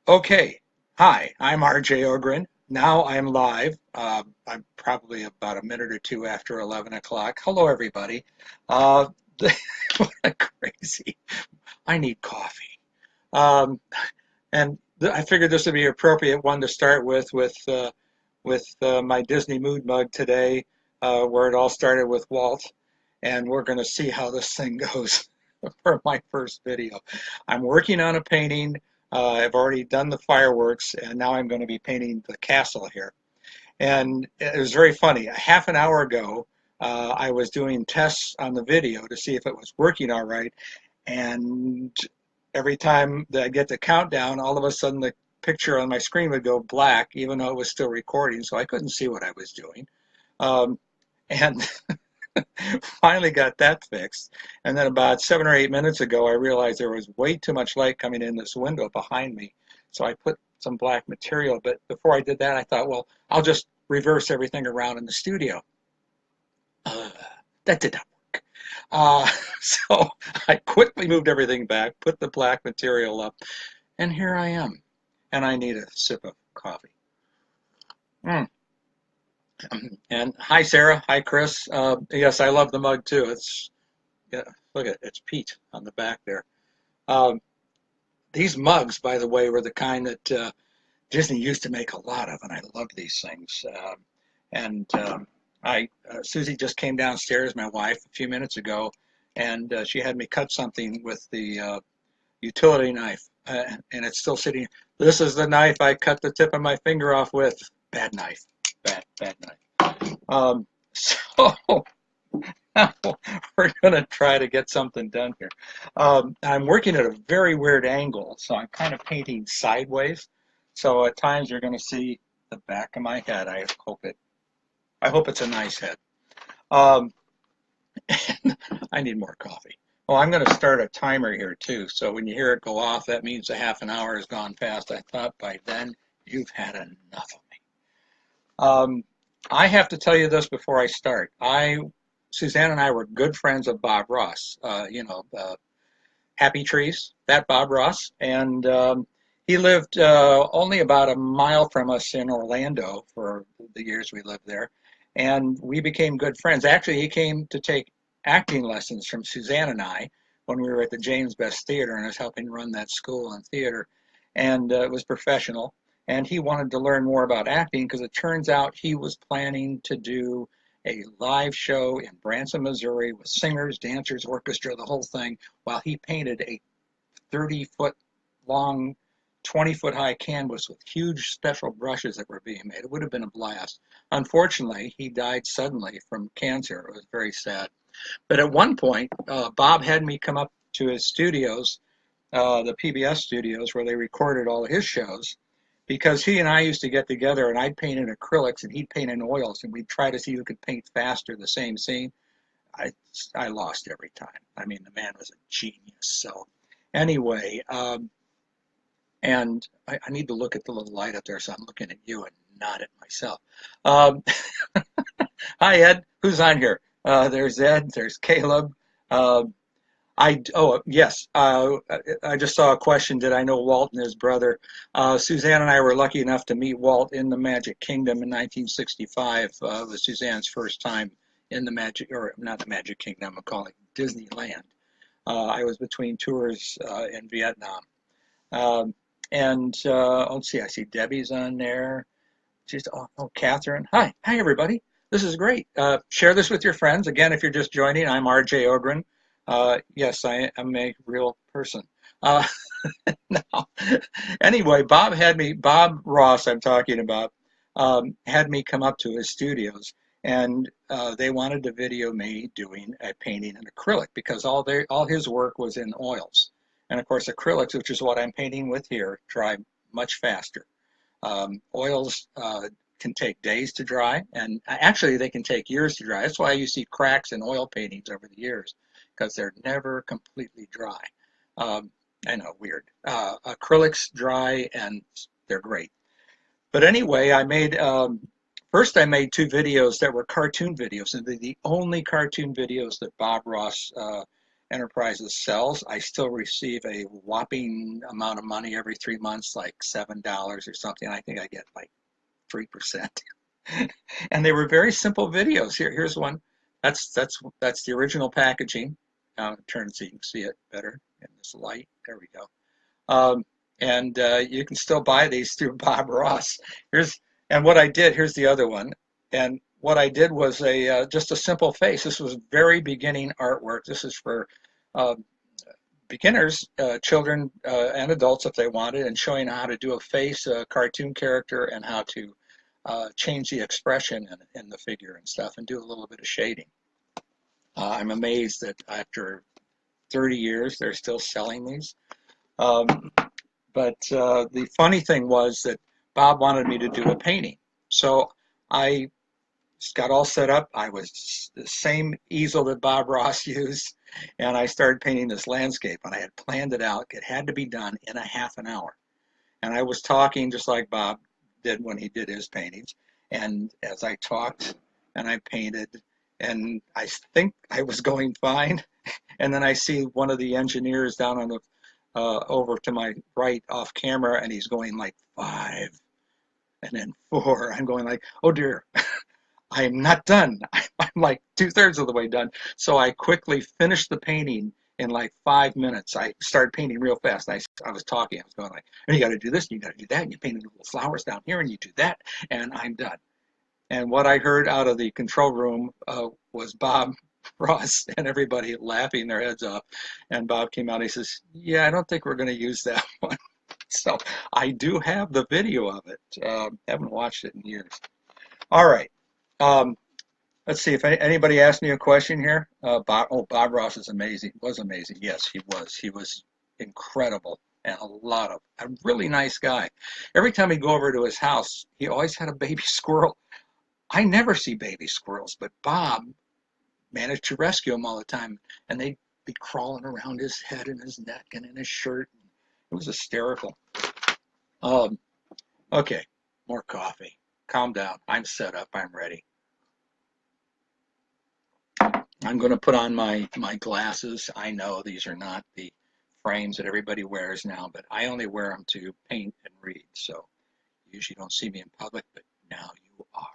Okay. Hi, I'm RJ Ogren. Now I'm live. I'm probably about a minute or two after 11 o'clock. Hello, everybody. Uh, what crazy. I need coffee. Um, I figured this would be an appropriate one to start with my Disney mood mug today, where it all started with Walt. And we're going to see how this thing goes for my first video. I'm working on a painting. I've already done the fireworks, and now I'm going to be painting the castle here. And it was very funny. A half an hour ago, I was doing tests on the video to see if it was working all right. And every time that I get the countdown, all of a sudden the picture on my screen would go black, even though it was still recording, so I couldn't see what I was doing. Um, and finally got that fixed. And then about 7 or 8 minutes ago, I realized there was way too much light coming in this window behind me. So I put some black material. But before I did that, I thought, well, I'll just reverse everything around in the studio. Uh, that did not work. So I quickly moved everything back, put the black material up, and here I am. And I need a sip of coffee. Mm. And hi, Sarah. Hi, Chris. Yes, I love the mug too. Yeah, look at it. It's Pete on the back there. Um, these mugs, by the way, were the kind that Disney used to make a lot of, and I love these things. And I Susie just came downstairs, my wife, a few minutes ago, and she had me cut something with the utility knife, and it's still sitting. This is the knife I cut the tip of my finger off with. Bad knife. Bad knife. So we're going to try to get something done here. I'm working at a very weird angle, so I'm kind of painting sideways. So at times you're going to see the back of my head. I hope it's a nice head. Um, I need more coffee. Oh, I'm going to start a timer here too. So when you hear it go off, that means a half an hour has gone past. I thought by then you've had enough of me. Um, I have to tell you this before I start. Suzanne and I were good friends of Bob Ross. Happy Trees, that Bob Ross, and he lived only about a mile from us in Orlando for the years we lived there, and we became good friends. Actually, he came to take acting lessons from Suzanne and I when we were at the James Best Theater, and I was helping run that school and theater, and it was professional. And he wanted to learn more about acting because it turns out he was planning to do a live show in Branson, Missouri with singers, dancers, orchestra, the whole thing, while he painted a 30-foot long, 20-foot high canvas with huge special brushes that were being made. It would have been a blast. Unfortunately, he died suddenly from cancer. It was very sad. But at one point, Bob had me come up to his studios, the PBS studios, where they recorded all of his shows, because he and I used to get together and I'd paint in acrylics and he'd paint in oils and we'd try to see who could paint faster the same scene. I I lost every time. I mean, the man was a genius. So anyway, and I need to look at the little light up there, so I'm looking at you and not at myself. Um, Hi, Ed. Who's on here? There's Ed. There's Caleb. Uh, yes. I just saw a question. Did I know Walt and his brother? Suzanne and I were lucky enough to meet Walt in the Magic Kingdom in 1965. It was Suzanne's first time in the Magic, or not the Magic Kingdom. I'm calling it Disneyland. I was between tours in Vietnam. Um, let's see, I see Debbie's on there. Catherine. Hi, everybody. This is great. Share this with your friends. Again, if you're just joining, I'm RJ Ogren. Yes, I am a real person. Uh, now, anyway, Bob Ross, I'm talking about, had me come up to his studios, and they wanted to video me doing a painting in acrylic because all his work was in oils, and of course acrylics, which is what I'm painting with here, dry much faster. Oils can take days to dry, and actually they can take years to dry. That's why you see cracks in oil paintings over the years, because they're never completely dry. Um, I know, weird. Acrylics dry and they're great. But anyway, first I made two videos that were cartoon videos, and they're the only cartoon videos that Bob Ross Enterprises sells, I still receive a whopping amount of money every 3 months, like $7 or something. I think I get like 3%. And they were very simple videos. Here's one. That's the original packaging. Turn so you can see it better in this light. There we go. And you can still buy these through Bob Ross. And what I did. Here's the other one. And what I did was just a simple face. This was very beginning artwork. This is for uh, beginners, children and adults if they wanted, and showing how to do a face, a cartoon character, and how to change the expression in the figure and stuff, and do a little bit of shading. I'm amazed that after 30 years they're still selling these. But the funny thing was that Bob wanted me to do a painting. So I got all set up. I was the same easel that Bob Ross used, and I started painting this landscape. And I had planned it out. It had to be done in a half an hour. And I was talking just like Bob did when he did his paintings. And as I talked and I painted, and I think I was going fine. And then I see one of the engineers down on the over to my right off camera, and he's going like 5 and then 4. I'm going like, oh dear, I'm not done. I'm like 2/3 of the way done. So I quickly finished the painting in like 5 minutes. I started painting real fast. I was talking. I was going like, and you got to do this, and you got to do that, and you painted little flowers down here, and you do that, and I'm done. And what I heard out of the control room was Bob Ross and everybody laughing their heads off. And Bob came out and he says, yeah, I don't think we're going to use that one. So I do have the video of it. Haven't watched it in years. All right. Let's see if anybody asked me a question here. Bob Ross is amazing. Was amazing. Yes, he was. He was incredible and a really nice guy. Every time he'd go over to his house, he always had a baby squirrel. I never see baby squirrels, but Bob managed to rescue them all the time, and they'd be crawling around his head and his neck and in his shirt. It was hysterical. Okay, more coffee. Calm down. I'm set up. I'm ready. I'm going to put on my glasses. I know these are not the frames that everybody wears now, but I only wear them to paint and read, so you usually don't see me in public, but now you are.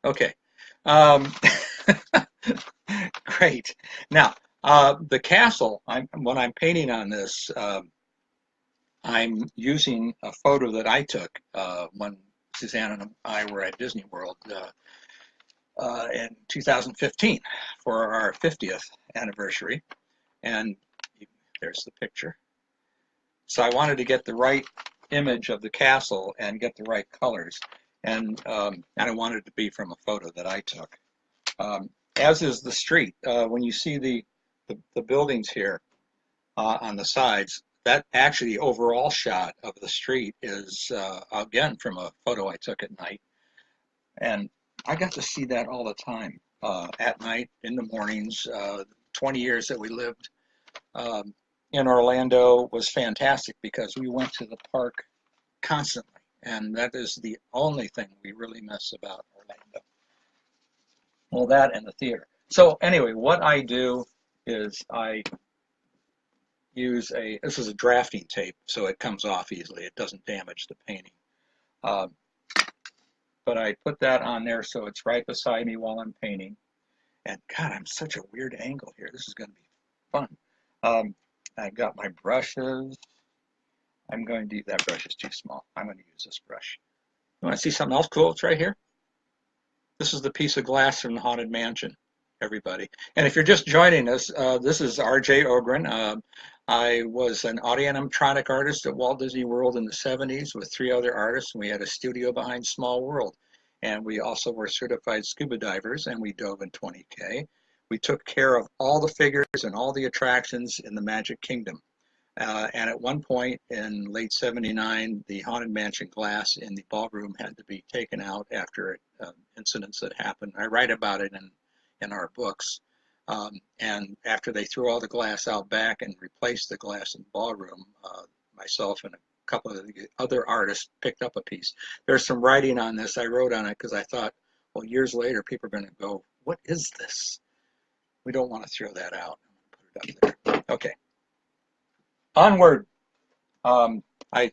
Okay. Great. Now, the castle, when I'm painting on this, I'm using a photo that I took when Suzanne and I were at Disney World in 2015 for our 50th anniversary. And there's the picture. So I wanted to get the right image of the castle and get the right colors. And I wanted it to be from a photo that I took. As is the street. When you see the buildings here on the sides, that actually the overall shot of the street is, again, from a photo I took at night. And I got to see that all the time, at night, in the mornings. 20 years that we lived in Orlando was fantastic because we went to the park constantly. And that is the only thing we really miss about Orlando. Well, that and the theater. So anyway, what I do is I use this is a drafting tape, so it comes off easily. It doesn't damage the painting. But I put that on there so it's right beside me while I'm painting. And God, I'm such a weird angle here. This is going to be fun. I've got my brushes. I'm going to, that brush is too small. I'm going to use this brush. You want to see something else cool? It's right here. This is the piece of glass from the Haunted Mansion, everybody. And if you're just joining us, this is R.J. Ogren. I was an audio animatronic artist at Walt Disney World in the 70s with 3 other artists, and we had a studio behind Small World. And we also were certified scuba divers, and we dove in 20K. We took care of all the figures and all the attractions in the Magic Kingdom. And at one point in late 79, the Haunted Mansion glass in the ballroom had to be taken out after incidents that happened. I write about it in our books. And after they threw all the glass out back and replaced the glass in the ballroom, myself and a couple of the other artists picked up a piece. There's some writing on this. I wrote on it because I thought, well, years later, people are going to go, what is this? We don't want to throw that out. Put it up there. Okay. Onward. Um, I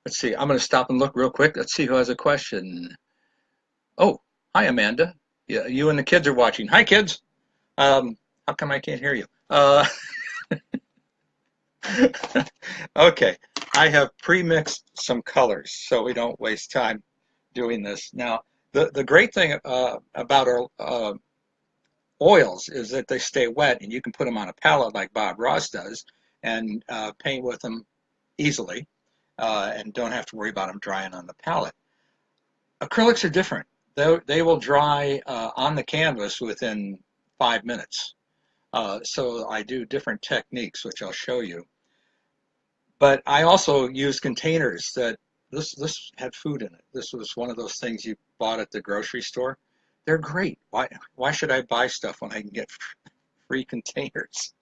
let's see. I'm going to stop and look real quick. Let's see who has a question. Oh, hi, Amanda. Yeah, you and the kids are watching. Hi, kids. How come I can't hear you? Okay. I have pre-mixed some colors so we don't waste time doing this. Now, the great thing about our oils is that they stay wet and you can put them on a palette like Bob Ross does and paint with them easily and don't have to worry about them drying on the palette. Acrylics are different. They will dry on the canvas within 5 minutes. So I do different techniques, which I'll show you. But I also use containers that this had food in it. This was one of those things you bought at the grocery store. They're great. Why should I buy stuff when I can get free containers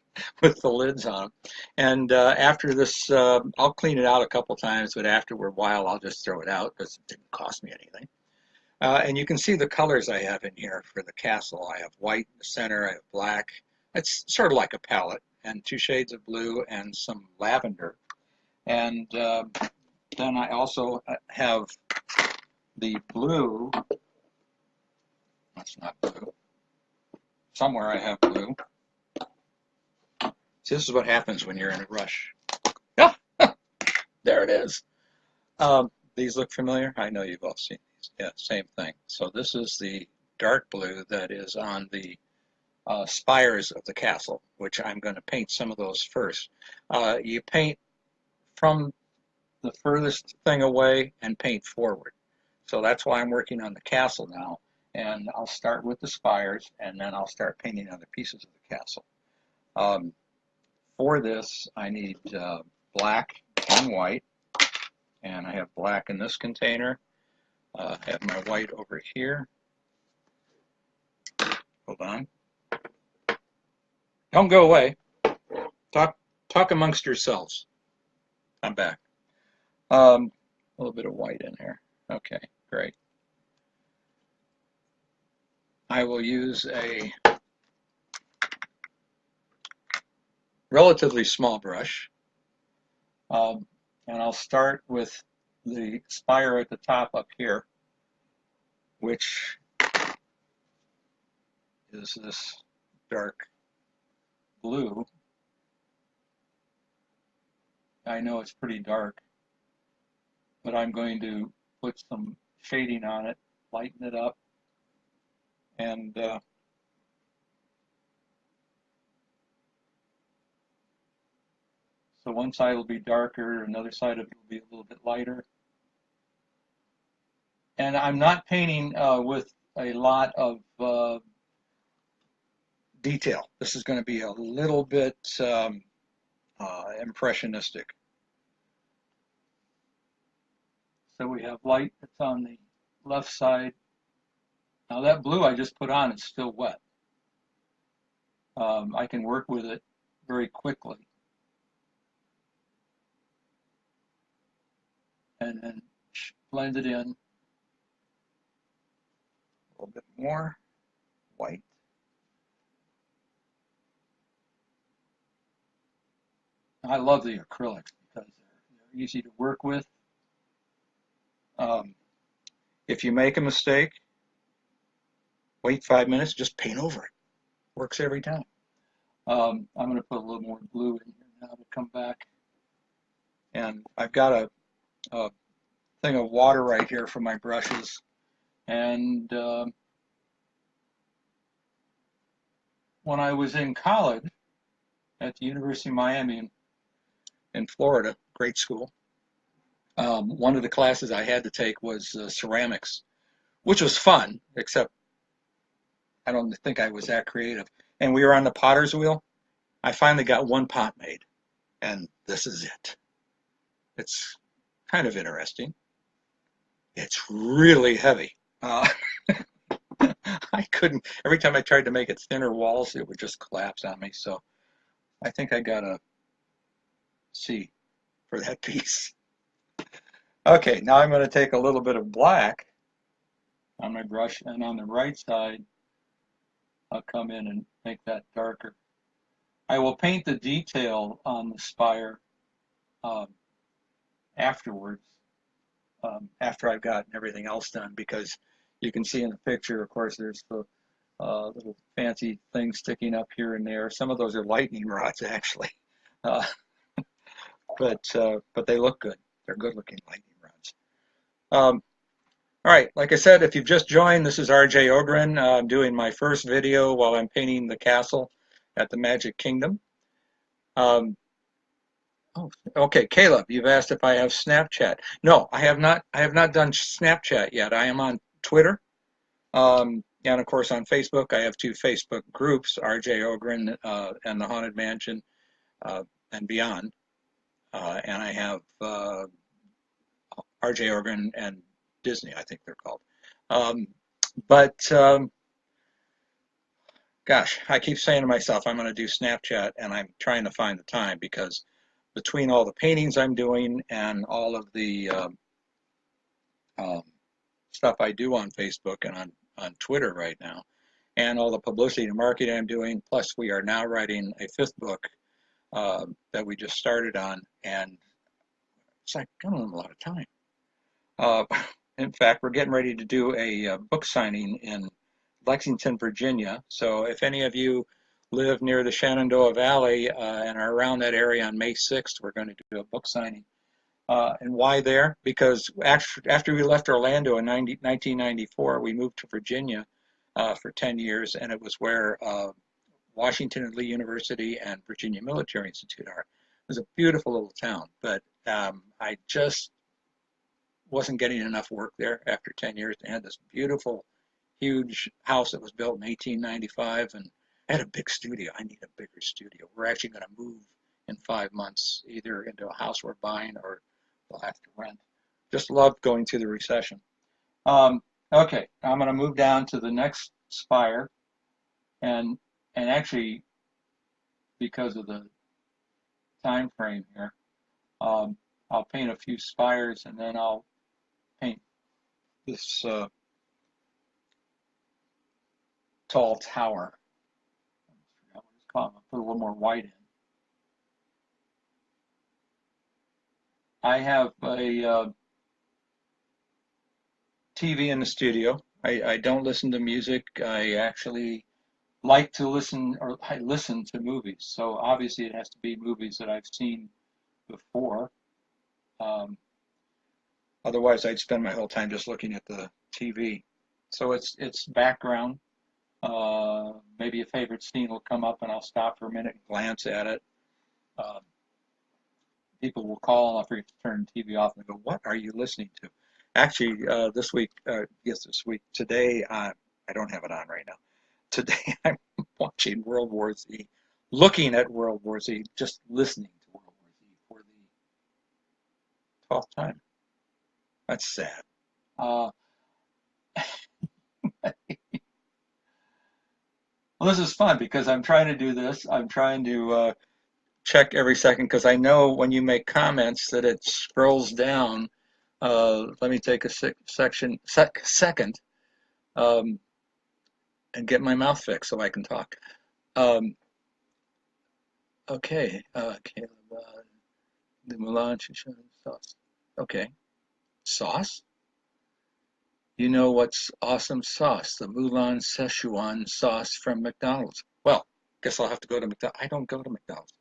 with the lids on them? And after this, I'll clean it out a couple times, but after a while, I'll just throw it out because it didn't cost me anything. And you can see the colors I have in here for the castle. I have white in the center, I have black. It's sort of like a palette, and 2 shades of blue and some lavender. And then I also have the blue. That's not blue. Somewhere I have blue. See, this is what happens when you're in a rush. Ah, there it is. These look familiar? I know you've all seen these. Yeah, same thing. So this is the dark blue that is on the spires of the castle, which I'm going to paint some of those first. You paint from the furthest thing away and paint forward. So that's why I'm working on the castle now. And I'll start with the spires and then I'll start painting other pieces of the castle. For this, I need black and white. And I have black in this container. I have my white over here. Hold on. Don't go away. Talk amongst yourselves. I'm back. A little bit of white in here. Okay, great. I will use a relatively small brush. And I'll start with the spire at the top up here, which is this dark blue. I know it's pretty dark, but I'm going to put some shading on it, lighten it up, and so one side will be darker, another side of it will be a little bit lighter. And I'm not painting with a lot of detail. This is going to be a little bit impressionistic. So we have light that's on the left side. Now that blue I just put on is still wet. I can work with it very quickly. And then blend it in. A little bit more white. I love the acrylics because they're easy to work with. If you make a mistake, wait 5 minutes, just paint over it. Works every time. I'm going to put a little more blue in here now to come back. And I've got a thing of water right here for my brushes. And when I was in college at the University of Miami in Florida, great school, one of the classes I had to take was ceramics, which was fun, except I don't think I was that creative. And we were on the potter's wheel. I finally got one pot made, and this is it. It's kind of interesting. It's really heavy. I couldn't, every time I tried to make it thinner walls, it would just collapse on me. So I think I got a C for that piece. Okay, now I'm going to take a little bit of black on my brush, and on the right side, I'll come in make that darker. I will paint the detail on the spire um, afterwards, after I've gotten everything else done, because you can see in the picture, of course, there's the little fancy things sticking up here and there. Some of those are lightning rods, actually, uh, but they look good. They're good-looking lightning rods. Um, all right, like I said, if you've just joined, this is RJ Ogren. I'm doing my first video while I'm painting the castle at the Magic Kingdom. Um, oh, okay, Caleb, you've asked if I have Snapchat. No, I have not. I have not done Snapchat yet. I am on Twitter. And of course on Facebook, I have two Facebook groups, RJ Ogren and the Haunted Mansion and Beyond. And I have RJ Ogren and Disney, I think they're called. But gosh, I keep saying to myself, I'm going to do Snapchat, and I'm trying to find the time, because between all the paintings I'm doing and all of the um, stuff I do on Facebook and on Twitter right now, and all the publicity and marketing I'm doing, plus we are now writing a fifth book that we just started on, and it's like, I don't have a lot of time. Uh, in fact, we're getting ready to do a book signing in Lexington, Virginia. So if any of you live near the Shenandoah Valley and are around that area on May 6th, we're going to do a book signing. And why there? Because after we left Orlando in 1994, we moved to Virginia for 10 years, and it was where Washington and Lee University and Virginia Military Institute are. It was a beautiful little town, but I just wasn't getting enough work there after 10 years. They had this beautiful, huge house that was built in 1895, and I had a big studio. I need a bigger studio. We're actually going to move in 5 months, either into a house we're buying or we'll have to rent. Just loved going through the recession. Okay, I'm going to move down to the next spire, and actually, because of the time frame here, I'll paint a few spires, and then I'll paint this tall tower. I forgot what it's called. I'll put a little more white in. I have a TV in the studio. I don't listen to music. I actually like to listen, or I listen to movies. So obviously it has to be movies that I've seen before. Otherwise, I'd spend my whole time just looking at the TV. So it's background. Maybe a favorite scene will come up, and I'll stop for a minute and glance at it. People will call, and I'll forget to turn the TV off, and they go, "What are you listening to?" Actually, this week, today, I don't have it on right now. Today, I'm watching World War Z, looking at World War Z, just listening to World War Z for the 12th time. That's sad. Well, this is fun because I'm trying to do this. I'm trying to check every second, because I know when you make comments that it scrolls down. Let me take a second and get my mouth fixed so I can talk. Okay, Caleb, the Mulan sauce. Okay, sauce? You know what's awesome sauce? The Mulan Szechuan sauce from McDonald's. Well, guess I'll have to go to McDonald's. I don't go to McDonald's.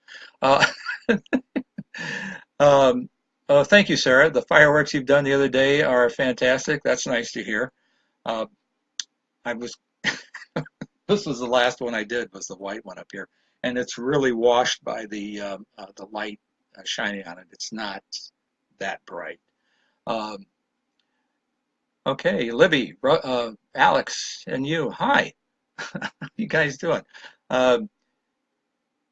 Uh, thank you, Sarah. The fireworks you've done the other day are fantastic. That's nice to hear. Uh, I was This was the last one I did, was the white one up here, and it's really washed by the light shining on it. It's not that bright. Um, okay, Libby, Alex, and you. Hi, how you guys doing? Um,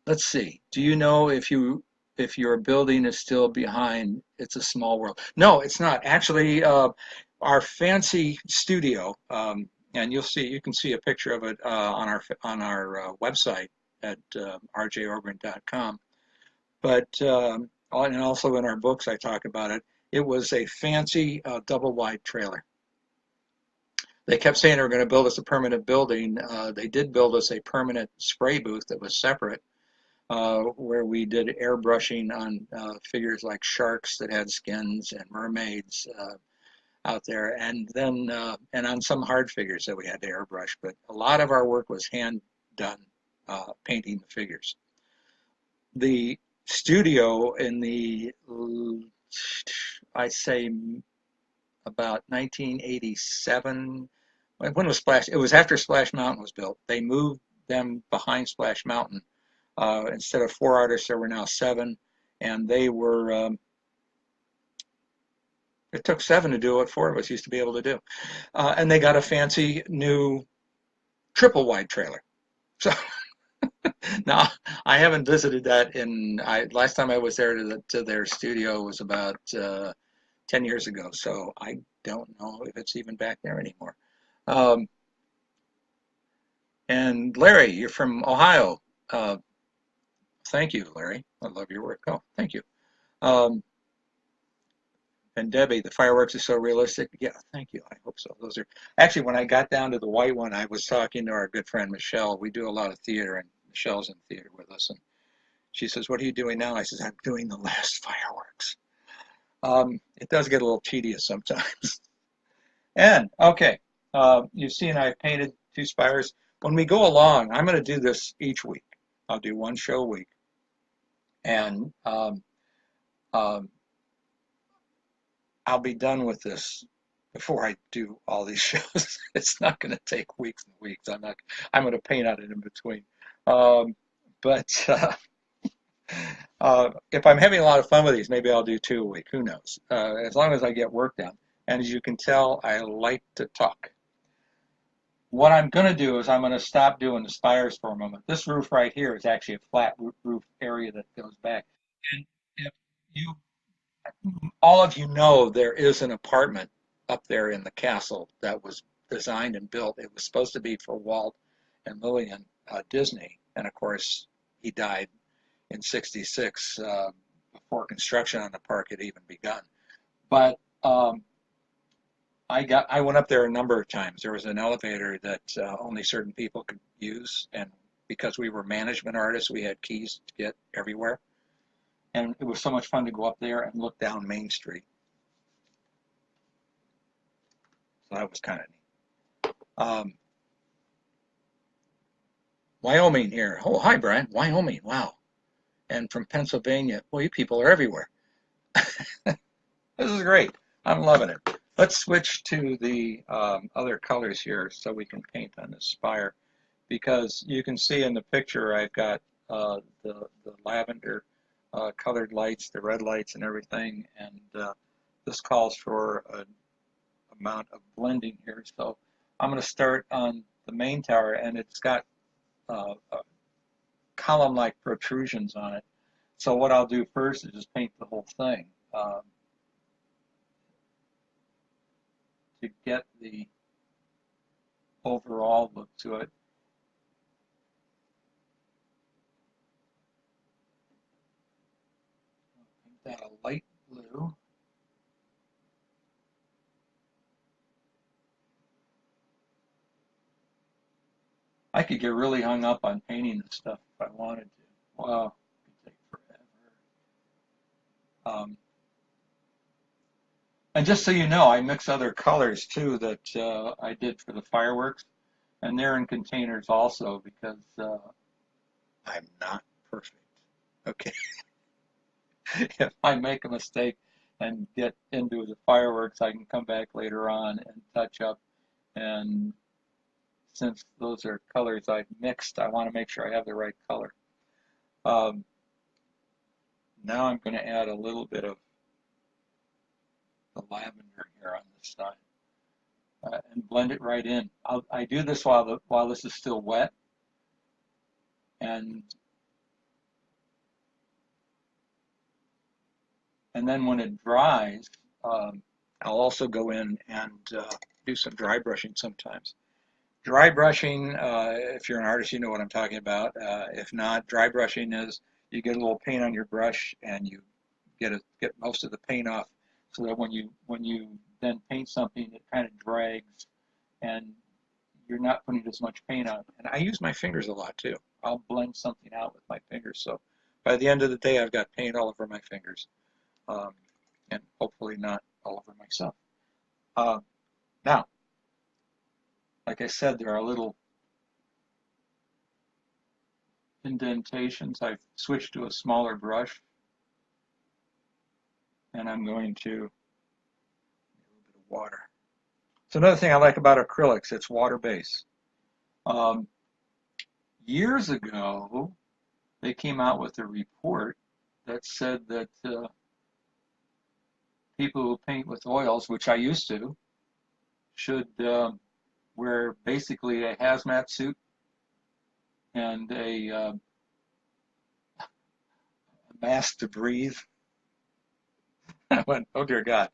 let's see. Do you know if your building is still behind It's a Small World? No, it's not. Actually, our fancy studio, and you can see a picture of it on our website at rjorgren.com. But and also in our books, I talk about it. It was a fancy double wide trailer. They kept saying they were going to build us a permanent building. They did build us a permanent spray booth that was separate, where we did airbrushing on figures like sharks that had skins and mermaids out there, and then and on some hard figures that we had to airbrush. But a lot of our work was hand done, painting the figures. The studio in the, I say, about 1987. When was Splash? It was after Splash Mountain was built. They moved them behind Splash Mountain. Instead of 4 artists, there were now 7, and they were. It took 7 to do what 4 of us used to be able to do, and they got a fancy new triple wide trailer. So now I haven't visited that in. Last time I was there to their studio was about 10 years ago, so I don't know if it's even back there anymore. Um, and Larry, you're from Ohio. Thank you, Larry. I love your work. Oh, thank you. Um, and Debbie, the fireworks are so realistic. Yeah, thank you. I hope so. Those are actually, when I got down to the white one, I was talking to our good friend Michelle. We do a lot of theater, and Michelle's in theater with us. And she says, "What are you doing now?" I says, "I'm doing the last fireworks." It does get a little tedious sometimes. And okay, you've seen I've painted 2 spires. When we go along, I'm going to do this each week. I'll do 1 show a week, and um, I'll be done with this before I do all these shows. It's not going to take weeks and weeks. I'm going to paint on it in between. Um, but if I'm having a lot of fun with these, maybe I'll do 2 a week. Who knows? As long as I get work done. And as you can tell, I like to talk. What I'm going to do is I'm going to stop doing the spires for a moment. This roof right here is actually a flat roof area that goes back. And if you, all of you know, there is an apartment up there in the castle that was designed and built. It was supposed to be for Walt and Lillian Disney. And of course, he died in '66 before construction on the park had even begun. But I went up there a number of times. There was an elevator that only certain people could use, and because we were management artists, we had keys to get everywhere. And it was so much fun to go up there and look down Main Street. So that was kind of neat. Wyoming here. Oh, hi, Brian. Wyoming. Wow. And from Pennsylvania. Well, you people are everywhere. This is great. I'm loving it. Let's switch to the other colors here so we can paint on the spire, because you can see in the picture I've got the lavender colored lights, the red lights and everything, and this calls for an amount of blending here. So I'm going to start on the main tower, and it's got column-like protrusions on it. So what I'll do first is just paint the whole thing. To get the overall look to it. Paint that a light blue. I could get really hung up on painting this stuff if I wanted to. Wow, it could take forever. And just so you know, I mix other colors too that I did for the fireworks, and they're in containers also because I'm not perfect. Okay, if I make a mistake and get into the fireworks, I can come back later on and touch up. And since those are colors I've mixed, I want to make sure I have the right color. Um, Now I'm going to add a little bit of the lavender here on this side and blend it right in. I do this while this is still wet, and then when it dries, I'll also go in and do some dry brushing sometimes. Dry brushing, if you're an artist, you know what I'm talking about. If not, dry brushing is you get a little paint on your brush and you get most of the paint off, so that when you then paint something, it kind of drags and you're not putting as much paint on. And I use my fingers a lot too. I'll blend something out with my fingers. So by the end of the day, I've got paint all over my fingers, um, and hopefully not all over myself. Uh, Now, like I said, there are little indentations. I've switched to a smaller brush, and I'm going to a little bit of water. So another thing I like about acrylics, it's water-based. Um, Years ago, they came out with a report that said that people who paint with oils, which I used to, should wear basically a hazmat suit and a mask to breathe. I went, oh dear God.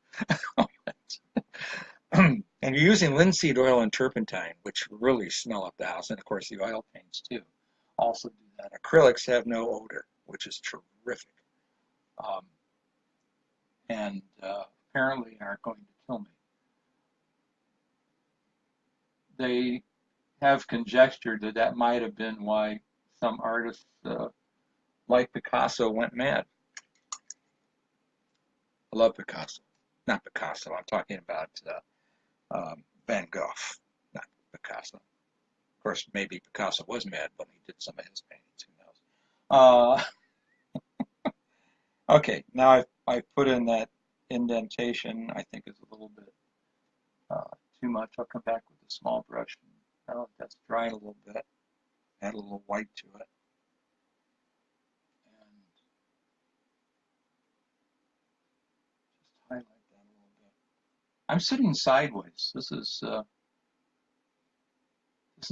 And you're using linseed oil and turpentine, which really smell up the house. And of course, the oil paints too also do that. Acrylics have no odor, which is terrific. Um, and apparently aren't going to kill me. They have conjectured that that might have been why some artists like Picasso went mad. I love Picasso. Not Picasso, I'm talking about Van Gogh, not Picasso. Of course, maybe Picasso was mad when he did some of his paintings, who knows. Okay, now I've put in that indentation, I think is a little bit too much. I'll come back with a small brush. Now that's drying a little bit. Add a little white to it. And just highlight that a little bit. I'm sitting sideways. This isn't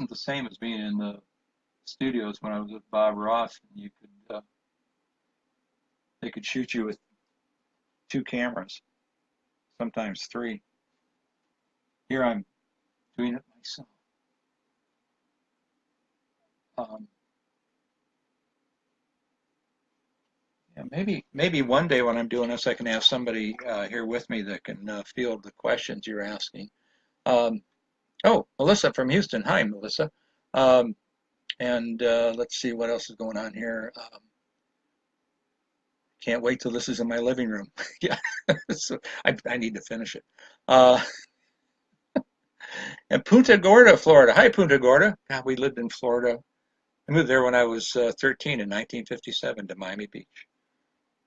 the same as being in the studios when I was with Bob Ross, and you could they could shoot you with 2 cameras, sometimes 3. Here I'm doing it myself. Yeah, maybe one day when I'm doing this, I can have somebody here with me that can field the questions you're asking. Um, oh, Melissa from Houston. Hi, Melissa. Um, and let's see what else is going on here. Can't wait till this is in my living room. Yeah, so I need to finish it. Uh, and Punta Gorda, Florida. Hi, Punta Gorda. God, we lived in Florida. I moved there when I was 13 in 1957 to Miami Beach.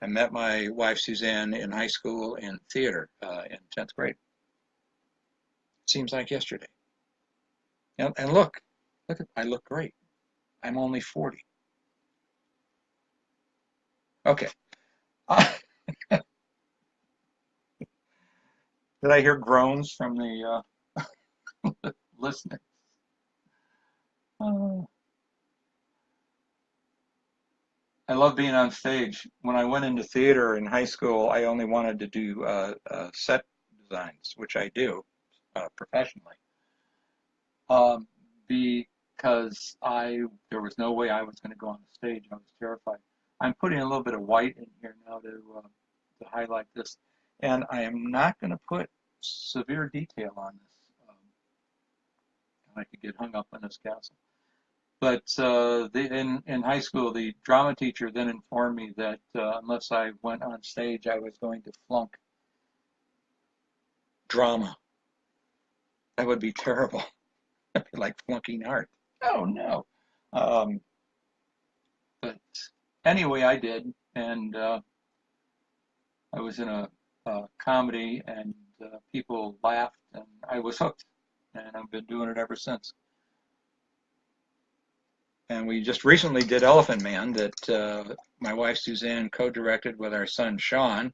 I met my wife Suzanne in high school in theater in 10th grade. Seems like yesterday. And look, I look great. I'm only 40. Okay. Did I hear groans from the listeners? Uh, I love being on stage. When I went into theater in high school, I only wanted to do set designs, which I do professionally, um, because there was no way I was going to go on the stage. I was terrified. I'm putting a little bit of white in here now to highlight this, and I am not going to put severe detail on this. I could get hung up on this castle. But in high school, the drama teacher then informed me that unless I went on stage, I was going to flunk drama. That would be terrible. It'd be like flunking art. Oh no. Um, but anyway, I did, and I was in a comedy, and people laughed, and I was hooked, and I've been doing it ever since. And we just recently did Elephant Man that my wife Suzanne co-directed with our son Sean,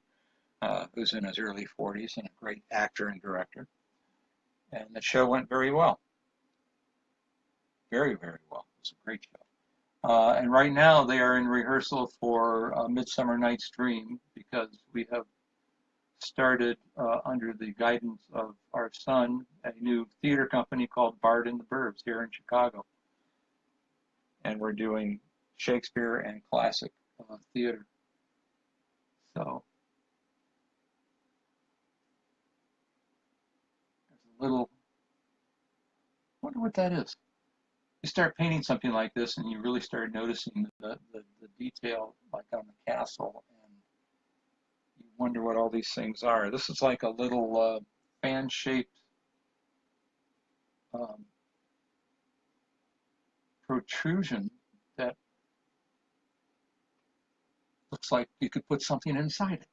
who's in his early 40s and a great actor and director. And the show went very well. Very, very well. It was a great show. And right now they are in rehearsal for Midsummer Night's Dream because we have started under the guidance of our son a new theater company called Bard and the Burbs here in Chicago. And we're doing Shakespeare and classic theater. So there's a little wonder what that is. You start painting something like this and you really start noticing the detail like on the castle, and you wonder what all these things are. This is like a little fan-shaped um, protrusion that looks like you could put something inside it.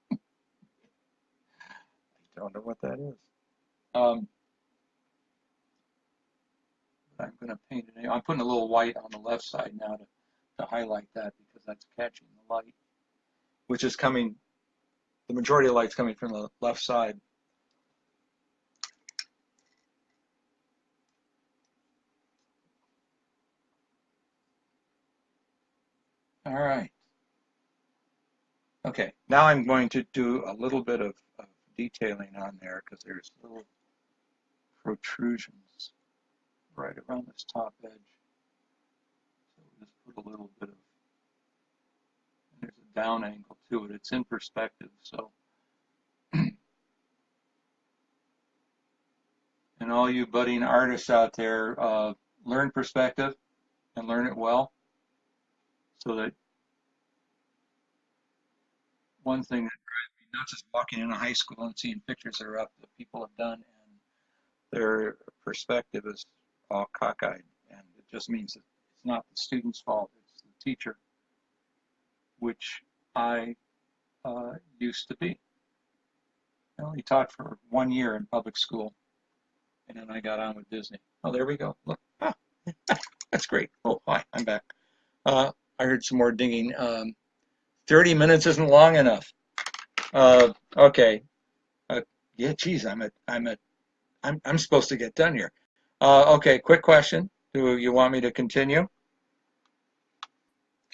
I don't know what that is. Um, I'm going to paint it. I'm putting a little white on the left side now to highlight that because that's catching the light, which is coming, the majority of light's coming from the left side. All right. Okay, now I'm going to do a little bit of detailing on there because there's little protrusions right around this top edge. So we'll just put a little bit of, and there's a down angle to it. It's in perspective, so. And all you budding artists out there, learn perspective and learn it well, so that one thing that drives me nuts is walking in a high school and seeing pictures that are up that people have done, and their perspective is all cockeyed, and it just means that it's not the student's fault, it's the teacher, which I used to be. I only taught for 1 year in public school, and then I got on with Disney. Oh, there we go. Look, ah, that's great. Oh, hi, I'm back. I heard some more dinging. 30 minutes isn't long enough. Okay. Yeah, geez, I'm supposed to get done here. Okay, quick question. Do you want me to continue?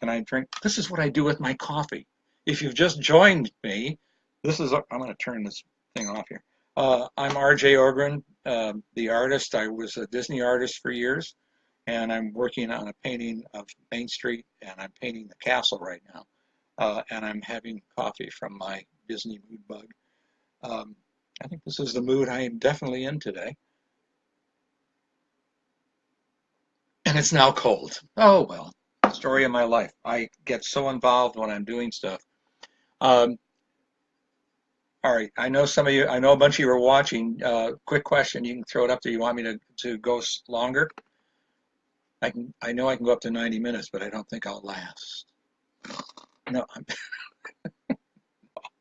Can I drink? This is what I do with my coffee. If you've just joined me, I'm going to turn this thing off here. I'm R.J. Ogren, the artist. I was a Disney artist for years, and I'm working on a painting of Main Street, and I'm painting the castle right now. And I'm having coffee from my Disney mood bug. I think this is the mood I am definitely in today. And it's now cold. Oh, well, story of my life. I get so involved when I'm doing stuff. Um, all right, I know some of you, I know a bunch of you are watching. Quick question, you can throw it up there. You want me to go longer? I know I can go up to 90 minutes, but I don't think I'll last. No, I'll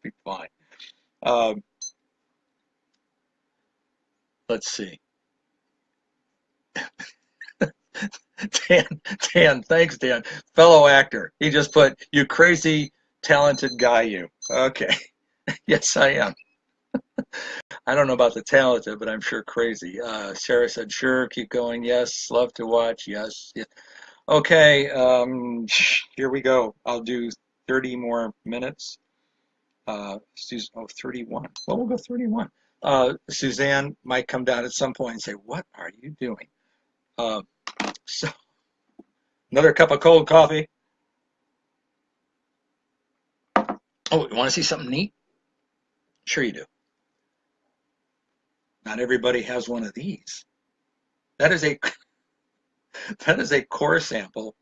be fine. Um, let's see. Dan, thanks, Dan. Fellow actor. He just put, you crazy, talented guy, you. Okay. Yes, I am. I don't know about the talented, but I'm sure crazy. Sarah said, sure, keep going. Yes, love to watch. Yes. Yes. Okay, here we go. I'll do 30 more minutes. 31. Well, we'll go 31. Suzanne might come down at some point and say, what are you doing? Uh, so another cup of cold coffee. Oh, you want to see something neat? Sure you do. Not everybody has one of these. That is a that is a core sample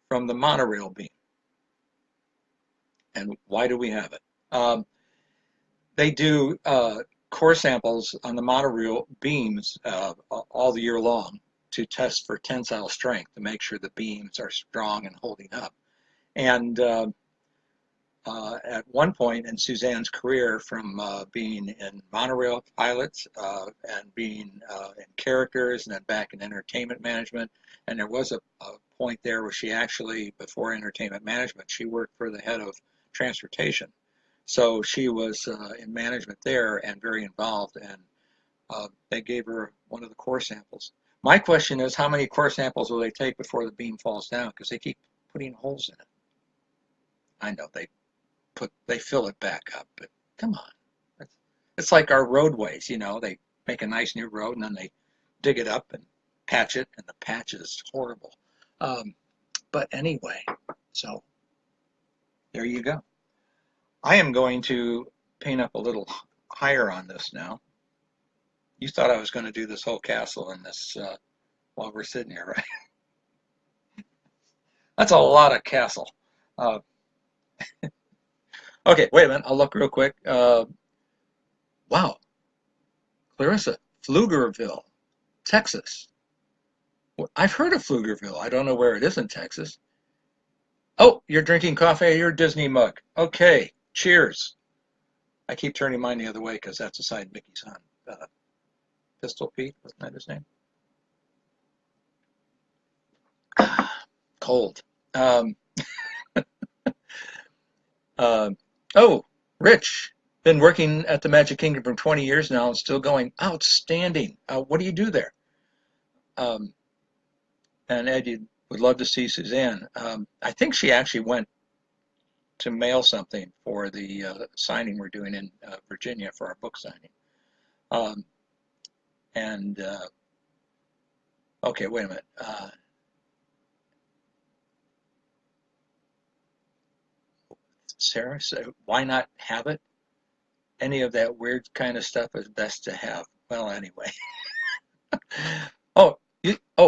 from the monorail beam. And why do we have it? They do core samples on the monorail beams all the year long to test for tensile strength to make sure the beams are strong and holding up. And at one point in Suzanne's career, from being in monorail pilots and being in characters and then back in entertainment management, and there was a point there where she actually, before entertainment management, she worked for the head of transportation. So she was in management there and very involved, and they gave her one of the core samples. My question is, how many core samples will they take before the beam falls down? Because they keep putting holes in it. I know they fill it back up, but come on. It's like our roadways, they make a nice new road and then they dig it up and patch it, and the patch is horrible. But anyway, so there you go. I am going to paint up a little higher on this now. You thought I was going to do this whole castle in this while we're sitting here, right? That's a lot of castle. Uh, okay, wait a minute. I'll look real quick. Wow, Clarissa, Pflugerville, Texas. I've heard of Pflugerville. I don't know where it is in Texas. Oh, you're drinking coffee out of your Disney mug. Okay, cheers. I keep turning mine the other way because that's the side Mickey's on. Pistol Pete, wasn't that his name? Cold. Um, uh, oh, Rich, been working at the Magic Kingdom for 20 years now and still going. Outstanding. What do you do there? Um, and Ed, you would love to see Suzanne. I think she actually went to mail something for the signing we're doing in Virginia for our book signing. Um, and okay, wait a minute. Sarah said, why not have it? Any of that weird kind of stuff is best to have. Well, anyway. Oh,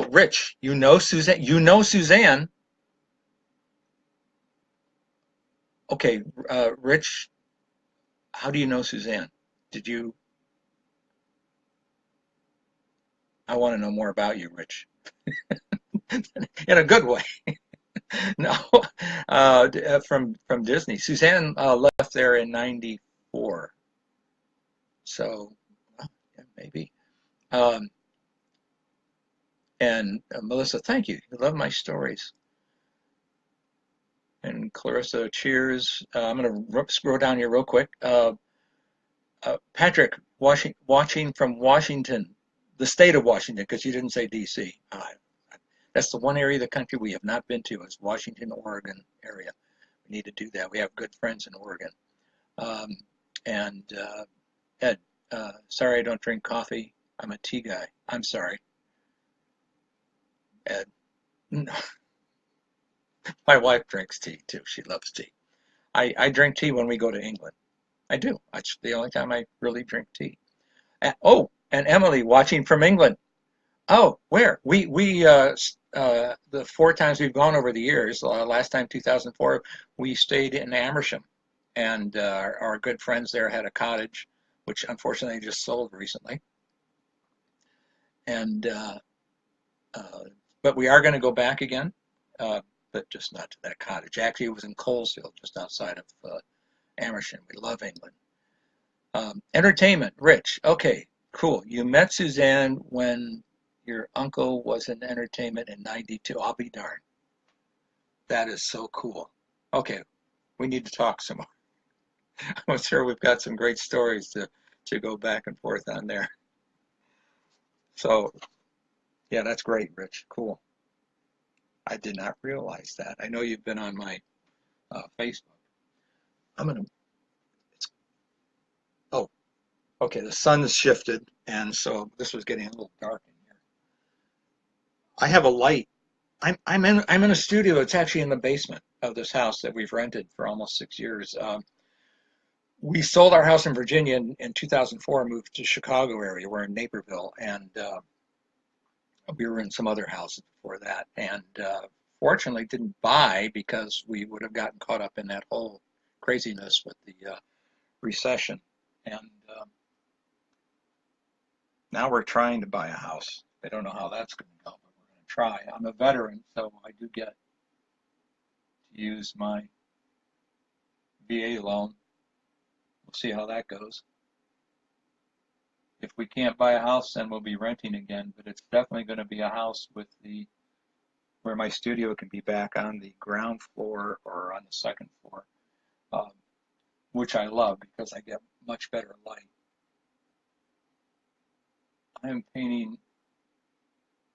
Rich, you know Suzanne. You know Suzanne. Okay, Rich, how do you know Suzanne? Did you? I want to know more about you, Rich, in a good way. No, from Disney. Suzanne left there in '94, so well, yeah, maybe. Um, and Melissa, thank you. You love my stories. And Clarissa, cheers. I'm going to scroll down here real quick. Patrick, watching from Washington, the state of Washington, because you didn't say D.C. That's the one area of the country we have not been to is Washington, Oregon area. We need to do that. We have good friends in Oregon. Um, and Ed, sorry I don't drink coffee. I'm a tea guy. I'm sorry, Ed. No, my wife drinks tea too. She loves tea. I drink tea when we go to England. I do. That's the only time I really drink tea. And Emily watching from England. Oh, where? We the four times we've gone over the years. Last time 2004, we stayed in Amersham, and our good friends there had a cottage, which unfortunately just sold recently. And uh, but we are going to go back again, but just not to that cottage. Actually, it was in Colesville, just outside of Amersham. We love England. Entertainment, Rich. Okay, cool. You met Suzanne when your uncle was in entertainment in '92. I'll be darned. That is so cool. Okay, we need to talk some more. I'm sure we've got some great stories to go back and forth on there. So, yeah, that's great, Rich. Cool. I did not realize that. I know you've been on my Facebook. I'm gonna. Oh, okay. The sun's shifted, and so this was getting a little dark in here. I have a light. I'm in a studio. It's actually in the basement of this house that we've rented for almost 6 years. We sold our house in Virginia in 2004, moved to Chicago area. We're in Naperville, and we were in some other houses before that. And fortunately, didn't buy because we would have gotten caught up in that whole craziness with the recession. And now we're trying to buy a house. I don't know how that's going to go, but we're going to try. I'm a veteran, so I do get to use my VA loan. We'll see how that goes. If we can't buy a house, then we'll be renting again, but it's definitely going to be a house with the where my studio can be back on the ground floor or on the second floor, um, which I love because I get much better light. I'm painting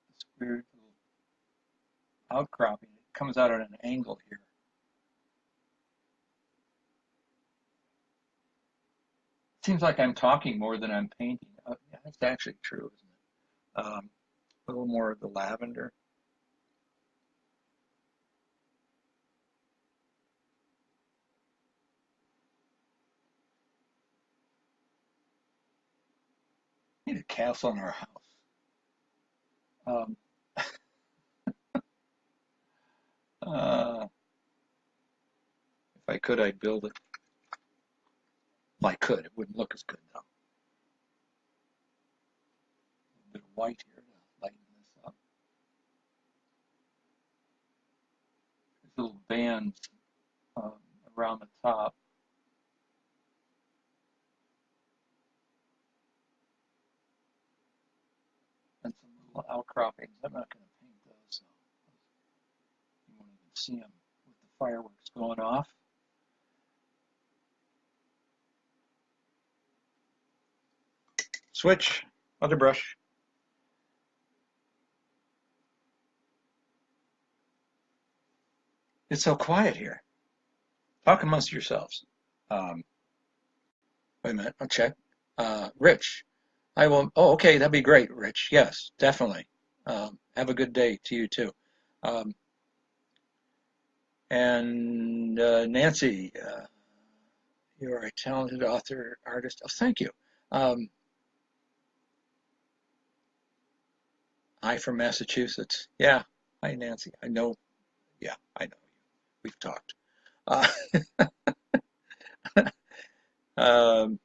this weird little outcropping. It comes out at an angle here. Seems like I'm talking more than I'm painting. Yeah, that's actually true, isn't it? A little more of the lavender. need a castle in our house. Um, uh, if I could, I'd build it. Well, I could. It wouldn't look as good though. A bit of white here to lighten this up. There's little bands around the top. And some little outcroppings. I'm not going to paint those, so you won't even see them with the fireworks going off. Switch, other brush. It's so quiet here. Talk amongst yourselves. Um, Wait a minute, I'll check. Rich, I will. Oh, okay, that'd be great, Rich. Yes, definitely. Have a good day to you too. Um, and Nancy, you are a talented author, artist. Oh, thank you. Um, I from Massachusetts. Yeah. Hi, Nancy. I know. Yeah, I know you. We've talked. Uh, um,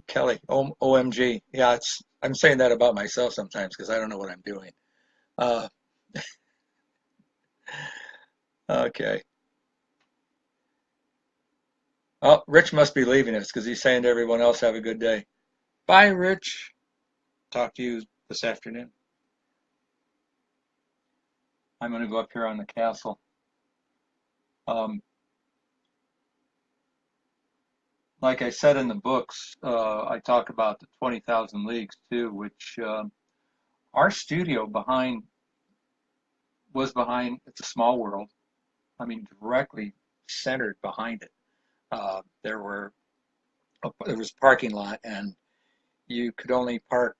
Kelly, OMG. Yeah, I'm saying that about myself sometimes because I don't know what I'm doing. Uh, okay. Oh, Rich must be leaving us because he's saying to everyone else, have a good day. Bye, Rich. Talk to you this afternoon. I'm going to go up here on the castle. Um, like I said in the books, I talk about the 20,000 Leagues too, which our studio was behind. It's a small world. I mean, directly centered behind it. There was a parking lot, and you could only park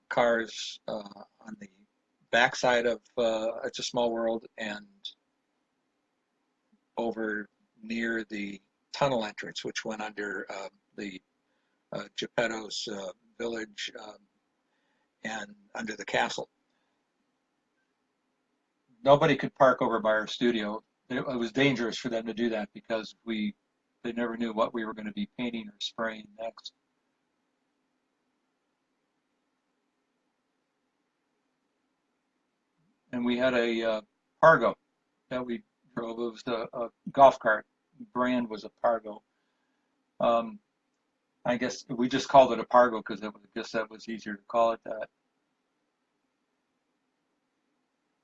cars on the backside of It's a Small World and over near the tunnel entrance, which went under the Geppetto's village and under the castle. Nobody could park over by our studio. It was dangerous for them to do that because they never knew what we were going to be painting or spraying next. And we had a Pargo that we drove. It was a golf cart. The brand was a Pargo. Um, I guess we just called it a Pargo because I guess that was easier to call it that.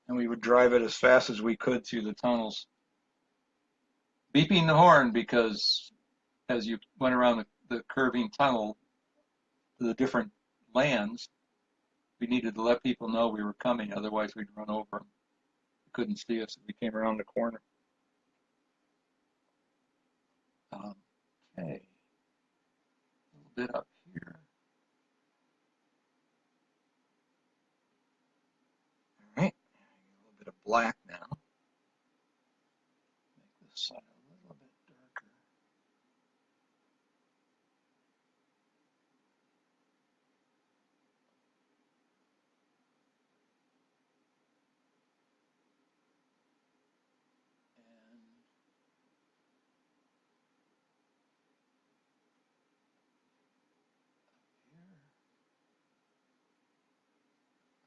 And we would drive it as fast as we could through the tunnels, beeping the horn because as you went around the curving tunnel to the different lands, we needed to let people know we were coming, otherwise we'd run over them. They couldn't see us if we came around the corner. Okay, a little bit up here. All right, a little bit of black now. Make this side a little bit darker. And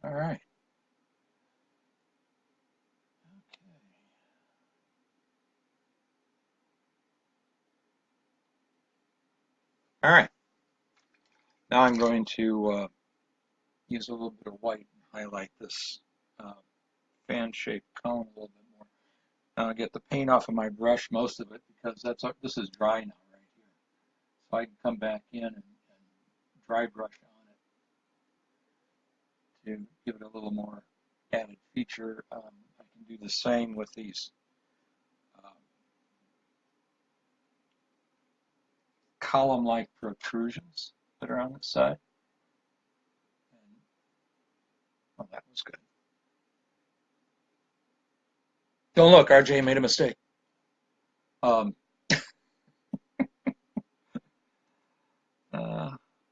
all right. Okay. All right. Now I'm going to use a little bit of white and highlight this uh, fan-shaped cone a little bit more. Now I get the paint off of my brush, most of it, because this is dry now right here. So I can come back in and dry brush on it to give it a little more added feature. I can do the same with these column-like protrusions that are on the side. And, oh, that was good. Don't look, RJ made a mistake.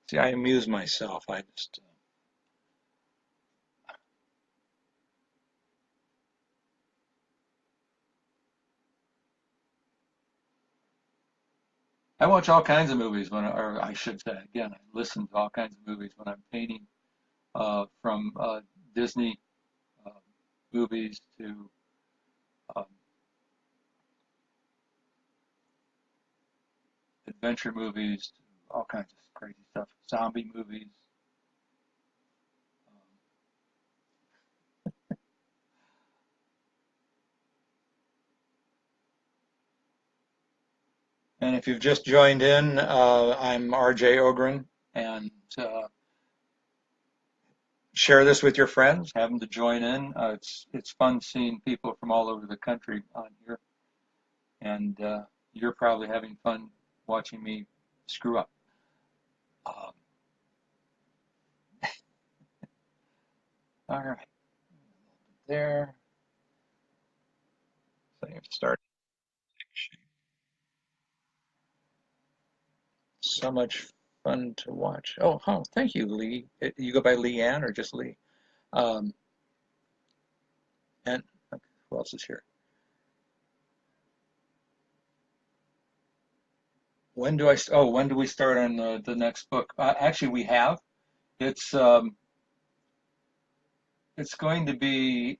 See See, I amuse myself. I just I watch all kinds of movies or I should say, again, I listen to all kinds of movies when I'm painting, from Disney uh, movies to um, adventure movies to all kinds of crazy stuff, zombie movies. Um, and if you've just joined in, I'm RJ Ogren, and share this with your friends. Have them to join in. It's fun seeing people from all over the country on here, and you're probably having fun watching me screw up. Um, all right, there. So you start. So much fun to watch. Oh, thank you, Lee. You go by Leanne or just Lee? Um, and okay, who else is here? When do we start on the next book? Actually, we have. It's um, it's going to be.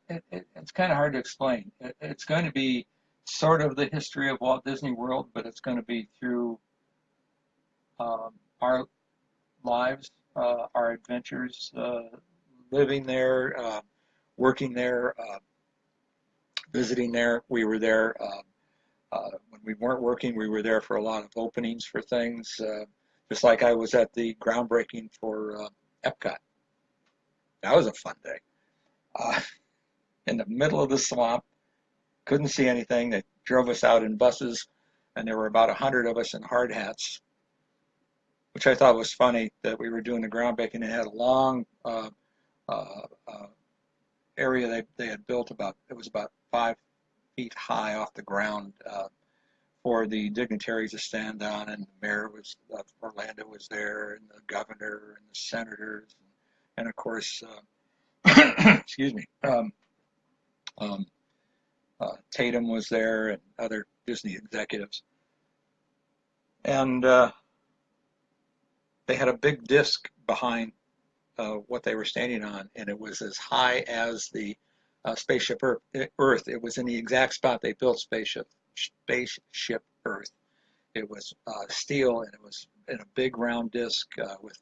It's kind of hard to explain. It's going to be sort of the history of Walt Disney World, but it's going to be through our lives, our adventures, living there, working there, visiting there. We were there when we weren't working. We were there for a lot of openings for things, just like I was at the groundbreaking for Epcot. That was a fun day. Uh, in the middle of the swamp, couldn't see anything. They drove us out in buses, and there were about 100 of us in hard hats, which I thought was funny that we were doing the groundbreaking and had a long uh, uh, area they had built it was about 5 feet high off the ground, for the dignitaries to stand on, and the mayor was Orlando was there, and the governor and the senators, and of course, excuse me, um, Tatum was there, and other Disney executives, and they had a big disc behind what they were standing on, and it was as high as the spaceship Earth. It was in the exact spot they built spaceship Earth. It was steel, and it was in a big round disc with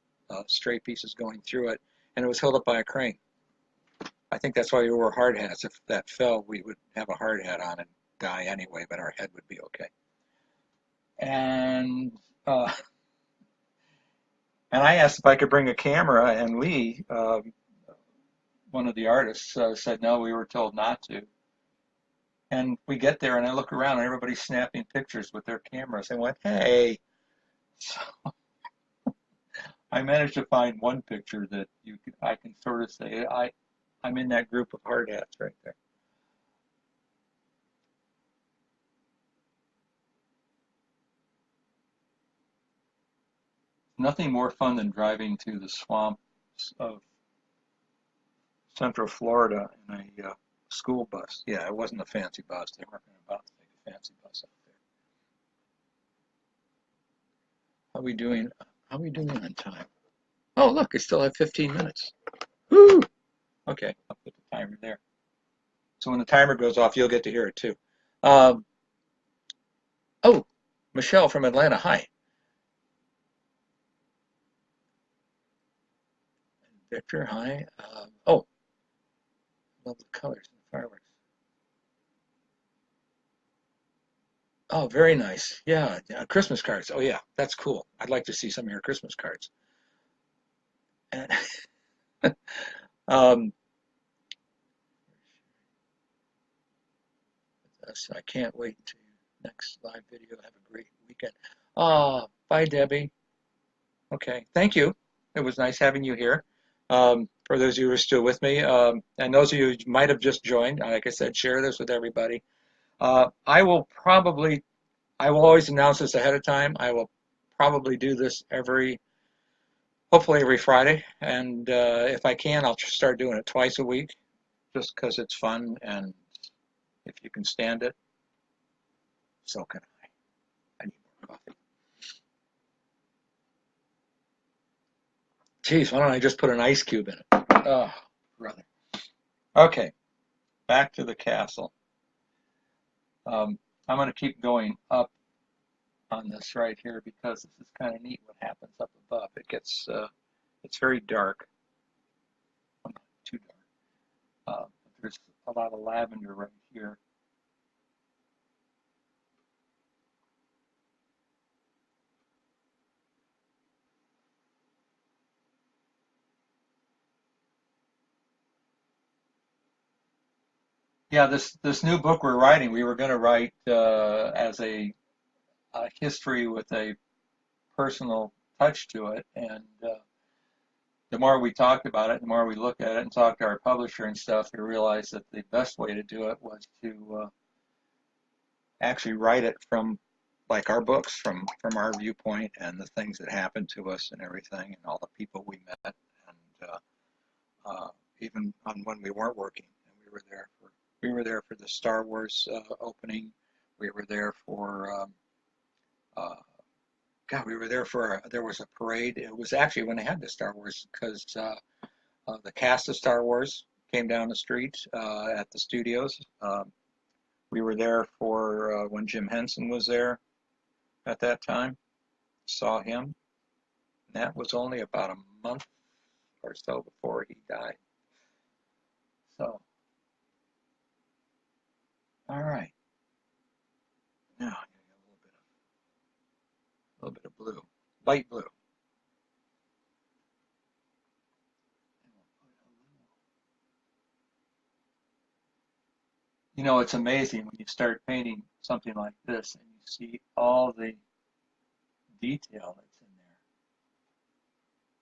straight pieces going through it, and it was held up by a crane. I think that's why we wore hard hats. If that fell, we would have a hard hat on and die anyway, but our head would be okay. And uh, and I asked if I could bring a camera, and Lee, one of the artists, said no. We were told not to. And we get there, and I look around, and everybody's snapping pictures with their cameras. I went, hey. So I managed to find one picture that I can sort of say I'm in that group of hard hats right there. Nothing more fun than driving to the swamps of Central Florida in a school bus. Yeah, it wasn't a fancy bus. They weren't about to take a fancy bus out there. How are we doing? How are we doing on time? Oh, look, I still have 15 minutes. Woo! Okay, I'll put the timer there. So when the timer goes off, you'll get to hear it too. Um, oh, Michelle from Atlanta. Hi. Victor. Hi. Oh, love the colors and the fireworks. Oh, very nice. Yeah, yeah, Christmas cards. Oh, yeah, that's cool. I'd like to see some of your Christmas cards. And, um, so I can't wait to next live video. Have a great weekend. Bye, Debbie. Okay, thank you. It was nice having you here. For those of you who are still with me, and those of you who might have just joined, like I said, share this with everybody. I will always announce this ahead of time. I will probably do this hopefully every Friday. And if I can, I'll start doing it twice a week, just because it's fun. And if you can stand it, so can I. I need more coffee. Geez, why don't I just put an ice cube in it? Oh, brother. Okay, back to the castle. I'm going to keep going up on this right here because this is kind of neat what happens up above. It's very dark. Well, not too dark. There's a lot of lavender right here. Yeah, this new book we're writing, we were going to write as a history with a personal touch to it, and the more we talked about it, the more we looked at it and talked to our publisher and stuff, we realized that the best way to do it was to actually write it from like our books, from our viewpoint and the things that happened to us and everything, and all the people we met, and even on when we weren't working, and we were there for the Star Wars opening. We were there for uh, God, we were there for there was a parade. It was actually when they had the Star Wars because the cast of Star Wars came down the street at the studios. We were there for when Jim Henson was there at that time. Saw him. And that was only about a month or so before he died. So, all right. Now I'm gonna get a little bit of blue, light blue. You know, it's amazing when you start painting something like this and you see all the detail that's in there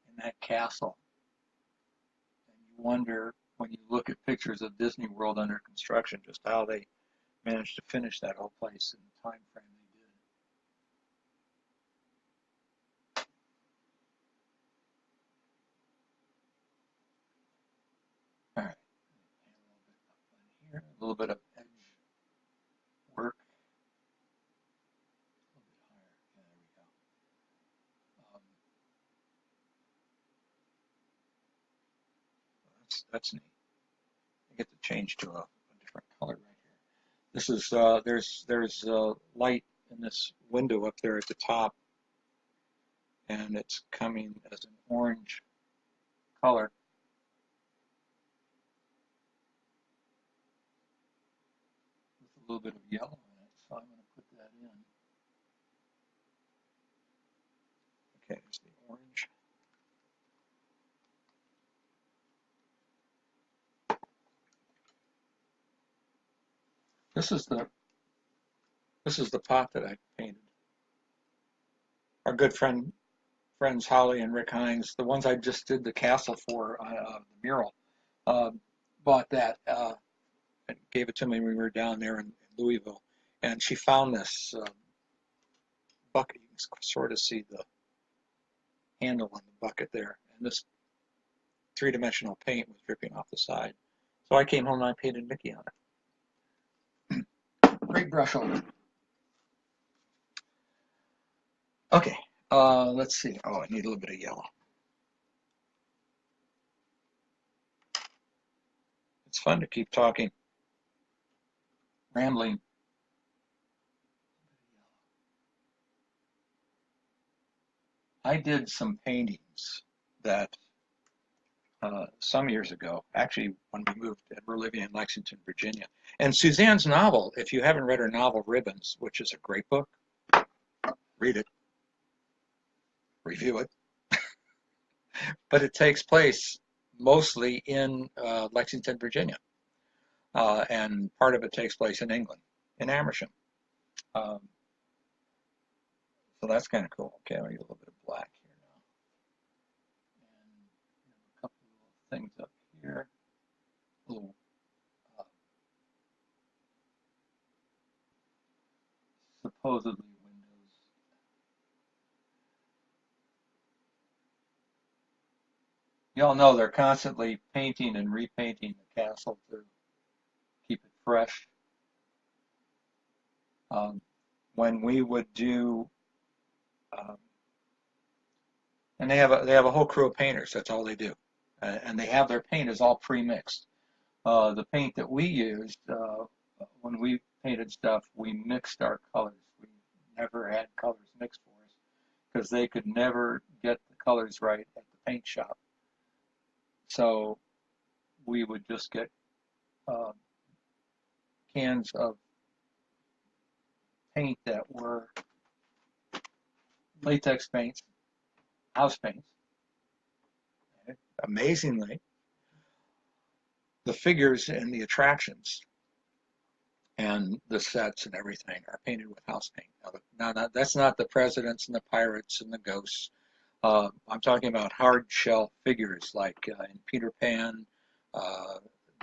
in that castle. And you wonder when you look at pictures of Disney World under construction just how they managed to finish that whole place in the time frame they did. All right, a little bit of edge work, a little bit higher. Yeah, there we go. That's neat. I get to change to a different color right here. This is there's light in this window up there at the top, and it's coming as an orange color with a little bit of yellow in it. So I'm going to put that in. Okay, there's the orange. This is the pot that I painted. Our good friends Holly and Rick Hines, the ones I just did the castle for, the mural, uh, bought that and gave it to me when we were down there in Louisville. And she found this bucket. You can sort of see the handle on the bucket there. And this three-dimensional paint was dripping off the side. So I came home and I painted Mickey on it. Great brush over. Okay, let's see. Oh, I need a little bit of yellow. It's fun to keep talking, rambling. I did some paintings that some years ago, actually when we moved and we're living in Lexington, Virginia. And Suzanne's novel, if you haven't read her novel Ribbons, which is a great book, read it, review it. But it takes place mostly in Lexington, Virginia. And part of it takes place in England, in Amersham. Um, so that's kind of cool. Okay, I'll get a little bit of black here now. And a couple of little things up here. Little supposedly windows. You all know they're constantly painting and repainting the castle to keep it fresh. Um, when we would do, um, and they have a whole crew of painters. That's all they do, and they have their paint is all pre-mixed. The paint that we used when we painted stuff, we mixed our colors. We never had colors mixed for us because they could never get the colors right at the paint shop. So we would just get uh, cans of paint that were latex paints, house paints. Amazingly, the figures and the attractions and the sets and everything are painted with house paint. Now, that's not the presidents and the pirates and the ghosts. I'm talking about hard shell figures like in Peter Pan. Uh,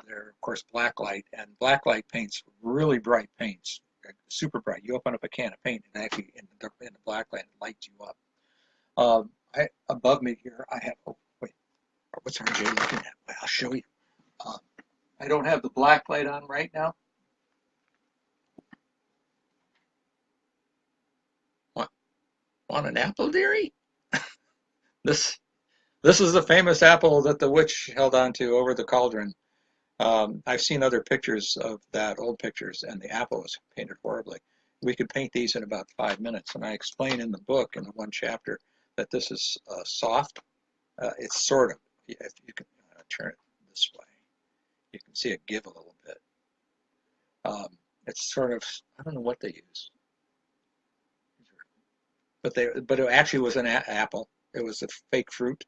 they're of course blacklight, and blacklight paints really bright paints, super bright. You open up a can of paint, and actually in the blacklight it lights you up. Above me here, I have. Oh wait, what's RJ looking at? Well, I'll show you. Um, I don't have the blacklight on right now. Want an apple, dearie? This this is the famous apple that the witch held on to over the cauldron. I've seen other pictures of that, old pictures, and the apple was painted horribly. We could paint these in about 5 minutes, and I explain in the book in the one chapter that this is soft. It's sort of, if you can turn it this way, you can see it give a little bit. It's sort of, I don't know what they use, but it actually was an apple. It was a fake fruit.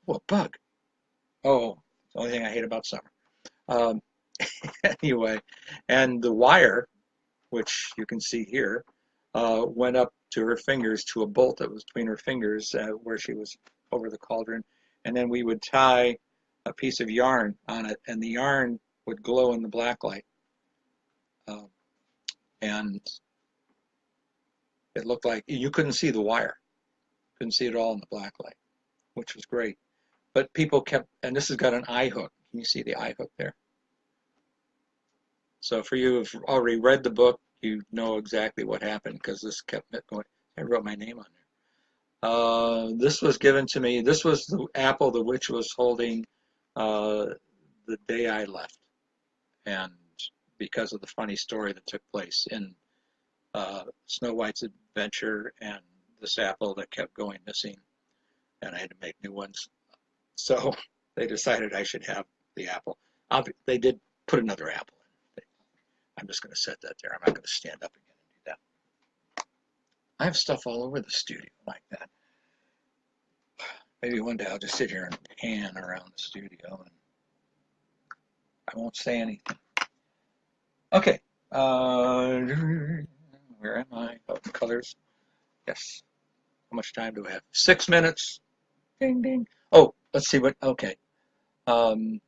Oh, a bug. Oh, it's the only thing I hate about summer. Um, anyway, and the wire, which you can see here, went up to her fingers to a bolt that was between her fingers where she was over the cauldron. And then we would tie a piece of yarn on it, and the yarn would glow in the black light. Uh, and it looked like you couldn't see the wire, couldn't see it all in the black light, which was great. But people kept, and this has got an eye hook. Can you see the eye hook there? So for you who've already read the book, you know exactly what happened because this kept going. I wrote my name on there. This was given to me. This was the apple the witch was holding uh, the day I left, and because of the funny story that took place in Snow White's adventure and this apple that kept going missing, and I had to make new ones. So they decided I should have the apple. They did put another apple in. I'm just going to set that there. I'm not going to stand up again and do that. I have stuff all over the studio like that. Maybe one day I'll just sit here and pan around the studio and I won't say anything. Okay. Where am I? Oh, colors. Yes. How much time do I have? 6 minutes. Ding, ding. Oh, let's see what. Okay. Um,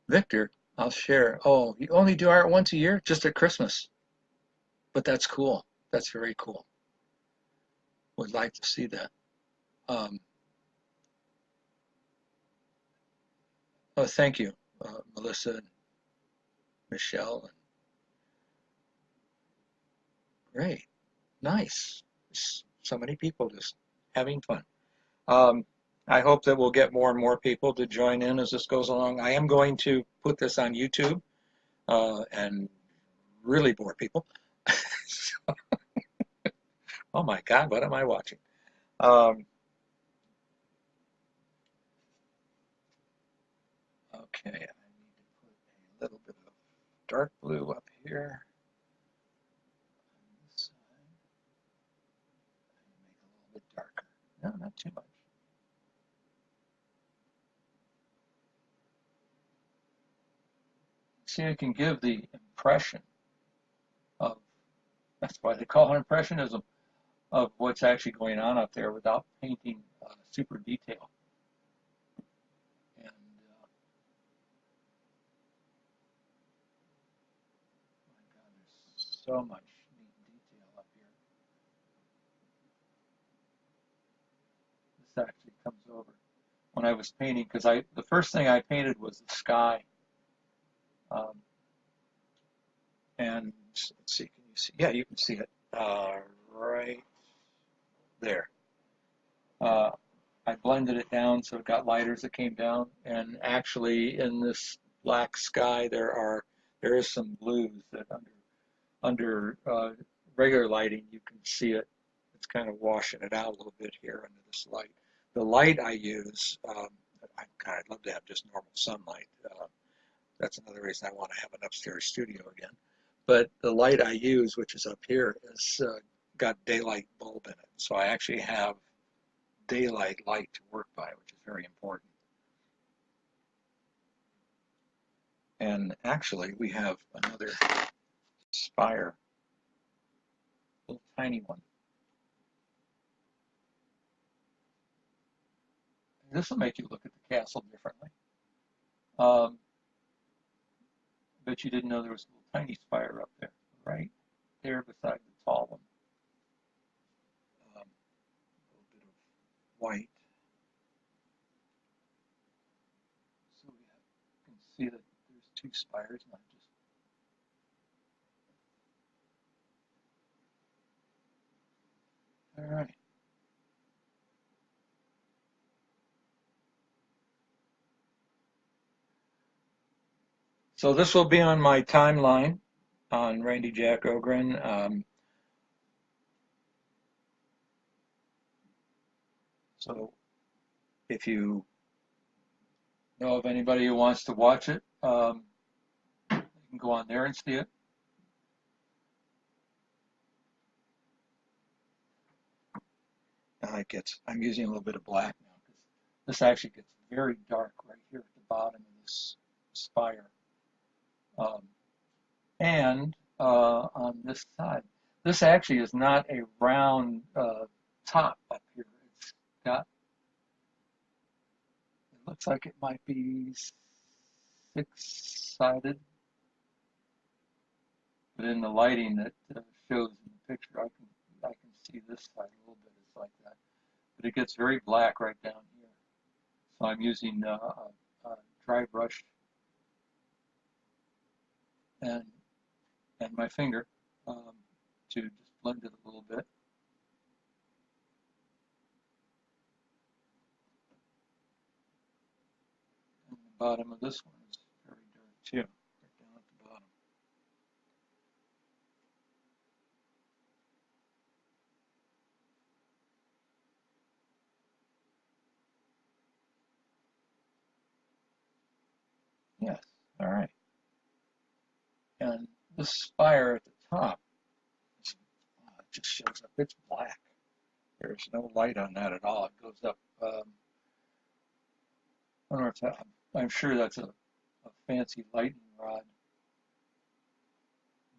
Victor, I'll share. Oh, you only do art once a year? Just at Christmas. But that's cool. That's very cool. Would like to see that. Um, oh, thank you, Melissa and Michelle. And great. Nice. So many people just having fun. Um, I hope that we'll get more and more people to join in as this goes along. I am going to put this on YouTube and really bore people. Oh my God, what am I watching? Um, okay, I need to put a little bit of dark blue up here. This side. Make it a little bit darker. No, not too much. See, I can give the impression of, that's why they call it impressionism, of what's actually going on up there without painting super detail. And my God, there's so much neat detail up here. This actually comes when I was painting, because the first thing I painted was the sky. Um, and let's see, can you see? Yeah, you can see it right there. Uh, I blended it down so it got lighter as it came down. And actually, in this black sky, there is some blues that under regular lighting you can see it. It's kind of washing it out a little bit here under this light. The light I use, I'd love to have just normal sunlight. That's another reason I want to have an upstairs studio again. But the light I use, which is up here, is got daylight bulb in it. So I actually have daylight light to work by, which is very important. And actually, we have another spire, a little tiny one. This will make you look at the castle differently. Um, but you didn't know there was a little tiny spire up there, right there beside the tall one. A little bit of white. So you can see that there's two spires, not just. All right. So this will be on my timeline on Randy Jack Ogren. So if you know of anybody who wants to watch it, you can go on there and see it. I'm using a little bit of black now because this actually gets very dark right here at the bottom of this spire. And on this side, this actually is not a round top up here. It's got, it looks like it might be six-sided, but in the lighting that shows in the picture, I can see this side a little bit. It's like that, but it gets very black right down here. So I'm using a dry brush and my finger to just blend it a little bit. And the bottom of this one is very dark too, right down at the bottom. Yes, all right. And the spire at the top, it just shows up. It's black. There's no light on that at all. It goes up. I don't know if that, I'm sure that's a fancy lightning rod,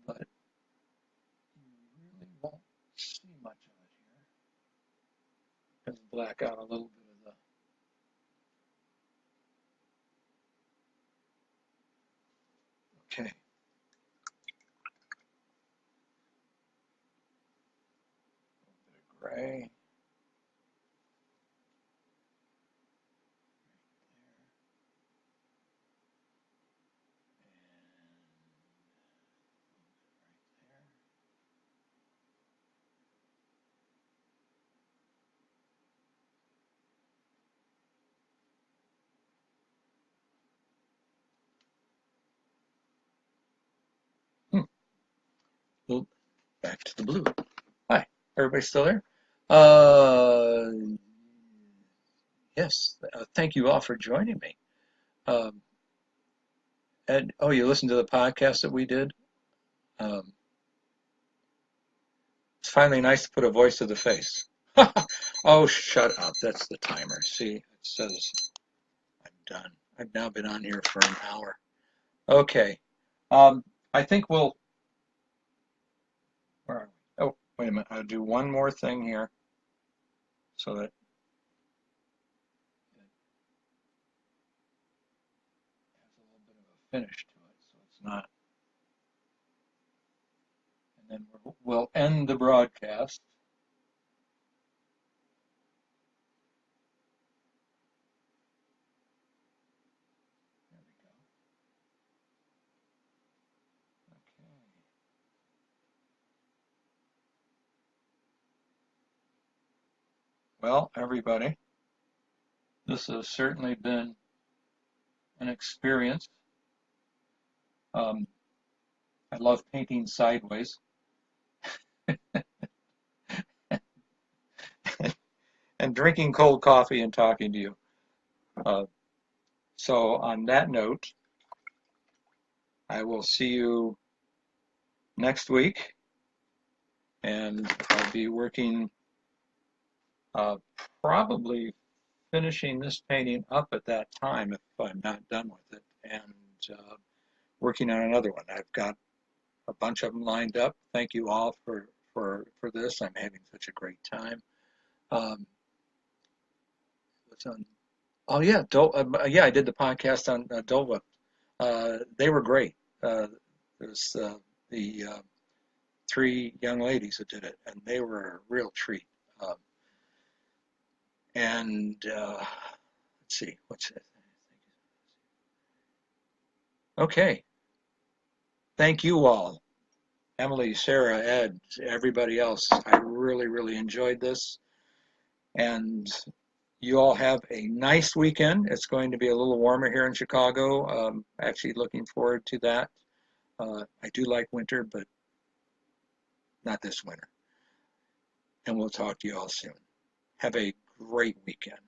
but you really won't see much of it here. Let's black out a little bit of the. Okay. A little bit of gray. Well, back to the blue. Hi, everybody still there? Uh, yes. Thank you all for joining me. Um, Ed, oh, you listened to the podcast that we did? Um, it's finally nice to put a voice to the face. Oh, shut up. That's the timer. See, it says I'm done. I've now been on here for an hour. Okay. Um, I think we'll. Where are we? Oh, wait a minute. I'll do one more thing here so that it has a little bit of a finish to it, so it's not. And then we'll end the broadcast. Well, everybody, this has certainly been an experience. Um, I love painting sideways and drinking cold coffee and talking to you. Uh, so, on that note, I will see you next week, and I'll be working, uh, probably finishing this painting up at that time if I'm not done with it, and working on another one. I've got a bunch of them lined up. Thank you all for this. I'm having such a great time. Um, what's on? Oh yeah, yeah, I did the podcast on Dole Whip. They were great. There's the three young ladies who did it, and they were a real treat. Um, and let's see, what's it? Okay, thank you all, Emily, Sarah, Ed, everybody else. I really, really enjoyed this, and you all have a nice weekend. It's going to be a little warmer here in Chicago. Actually, looking forward to that. I do like winter, but not this winter. And we'll talk to you all soon. Have a great weekend.